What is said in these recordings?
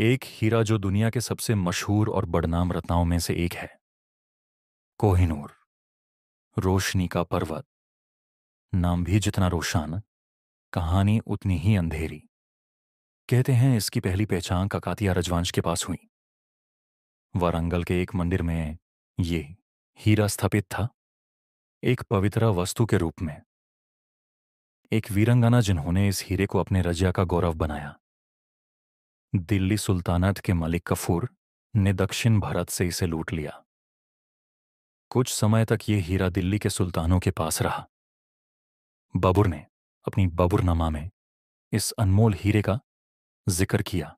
एक हीरा जो दुनिया के सबसे मशहूर और बदनाम रत्नों में से एक है। कोहिनूर, रोशनी का पर्वत। नाम भी जितना रोशन, कहानी उतनी ही अंधेरी। कहते हैं इसकी पहली पहचान ककातिया राजवंश के पास हुई। वारंगल के एक मंदिर में ये हीरा स्थापित था, एक पवित्र वस्तु के रूप में। एक वीरंगना जिन्होंने इस हीरे को अपने रजिया का गौरव बनाया। दिल्ली सुल्तानत के मलिक कफूर ने दक्षिण भारत से इसे लूट लिया। कुछ समय तक ये हीरा दिल्ली के सुल्तानों के पास रहा। बाबर ने अपनी बाबरनामा में इस अनमोल हीरे का जिक्र किया।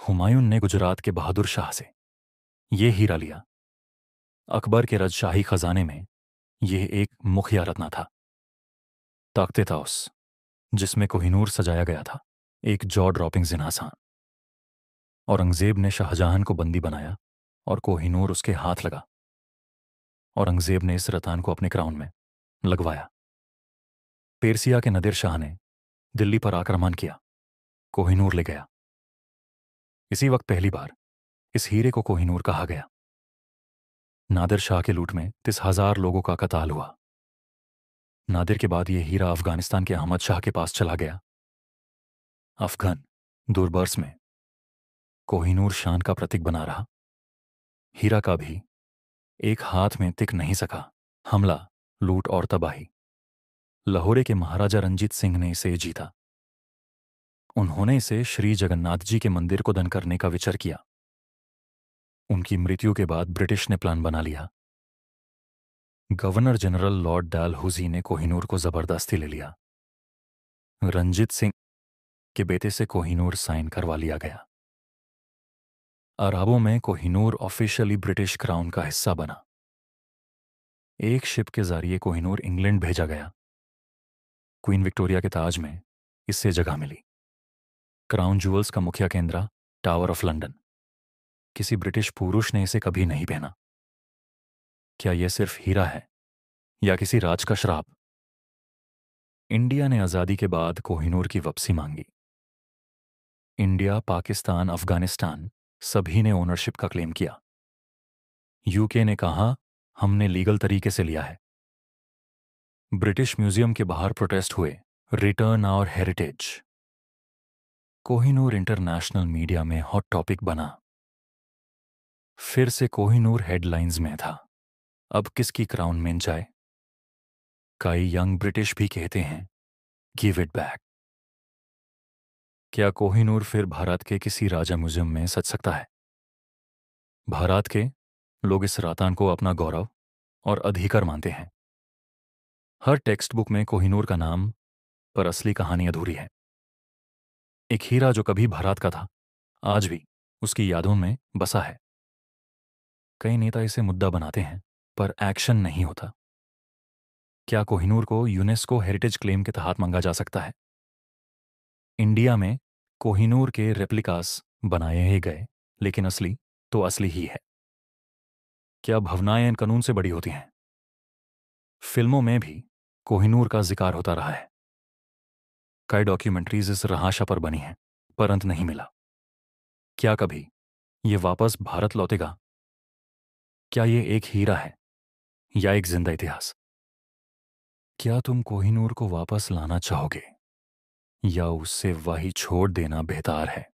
हुमायूं ने गुजरात के बहादुर शाह से ये हीरा लिया। अकबर के राजशाही खजाने में यह एक मुखिया रत्न था। ताकते ताउस, जिसमें कोहिनूर सजाया गया था, एक जॉ ड्रॉपिंग जिन्हासान। औरंगजेब ने शाहजहां को बंदी बनाया और कोहिनूर उसके हाथ लगा। औरंगजेब ने इस रतन को अपने क्राउन में लगवाया। पेर्सिया के नदिर शाह ने दिल्ली पर आक्रमण किया, कोहिनूर ले गया। इसी वक्त पहली बार इस हीरे को कोहिनूर कहा गया। नादिर शाह के लूट में 30,000 लोगों का कत्ल हुआ। नादिर के बाद यह हीरा अफगानिस्तान के अहमद शाह के पास चला गया। अफगान दूरबर्स में कोहिनूर शान का प्रतीक बना रहा। हीरा का भी एक हाथ में टिक नहीं सका। हमला, लूट और तबाही। लाहौरे के महाराजा रंजीत सिंह ने इसे जीता। उन्होंने इसे श्री जगन्नाथ जी के मंदिर को दान करने का विचार किया। उनकी मृत्यु के बाद ब्रिटिश ने प्लान बना लिया। गवर्नर जनरल लॉर्ड डलहौजी ने कोहिनूर को जबरदस्ती ले लिया। रंजीत सिंह के बेटे से कोहिनूर साइन करवा लिया गया। अरबों में कोहिनूर ऑफिशियली ब्रिटिश क्राउन का हिस्सा बना। एक शिप के जरिए कोहिनूर इंग्लैंड भेजा गया। क्वीन विक्टोरिया के ताज में इससे जगह मिली। क्राउन ज्वेल्स का मुख्य केंद्र टावर ऑफ लंदन। किसी ब्रिटिश पुरुष ने इसे कभी नहीं पहना। क्या यह सिर्फ हीरा है या किसी राज का श्राप? इंडिया ने आजादी के बाद कोहिनूर की वापसी मांगी। इंडिया, पाकिस्तान, अफगानिस्तान सभी ने ओनरशिप का क्लेम किया। यूके ने कहा हमने लीगल तरीके से लिया है। ब्रिटिश म्यूजियम के बाहर प्रोटेस्ट हुए, return our heritage. Kohinoor international media में हॉट टॉपिक बना। फिर से कोहिनूर हेडलाइंस में था। अब किसकी क्राउन में जाए? कई यंग ब्रिटिश भी कहते हैं गिव इट बैक। क्या कोहिनूर फिर भारत के किसी राजा म्यूजियम में सज सकता है? भारत के लोग इस रत्न को अपना गौरव और अधिकार मानते हैं। हर टेक्स्ट बुक में कोहिनूर का नाम, पर असली कहानी अधूरी है। एक हीरा जो कभी भारत का था, आज भी उसकी यादों में बसा है। कई नेता इसे मुद्दा बनाते हैं, पर एक्शन नहीं होता। क्या कोहिनूर को यूनेस्को हेरिटेज क्लेम के तहत मांगा जा सकता है? इंडिया में कोहिनूर के रेप्लिकास बनाए ही गए, लेकिन असली तो असली ही है। क्या भावनाएं कानून से बड़ी होती हैं? फिल्मों में भी कोहिनूर का जिक्र होता रहा है। कई डॉक्यूमेंट्रीज इस रहाशा पर बनी हैं, पर अंत नहीं मिला। क्या कभी ये वापस भारत लौटेगा? क्या ये एक हीरा है या एक जिंदा इतिहास? क्या तुम कोहिनूर को वापस लाना चाहोगे या उससे वही छोड़ देना बेहतर है?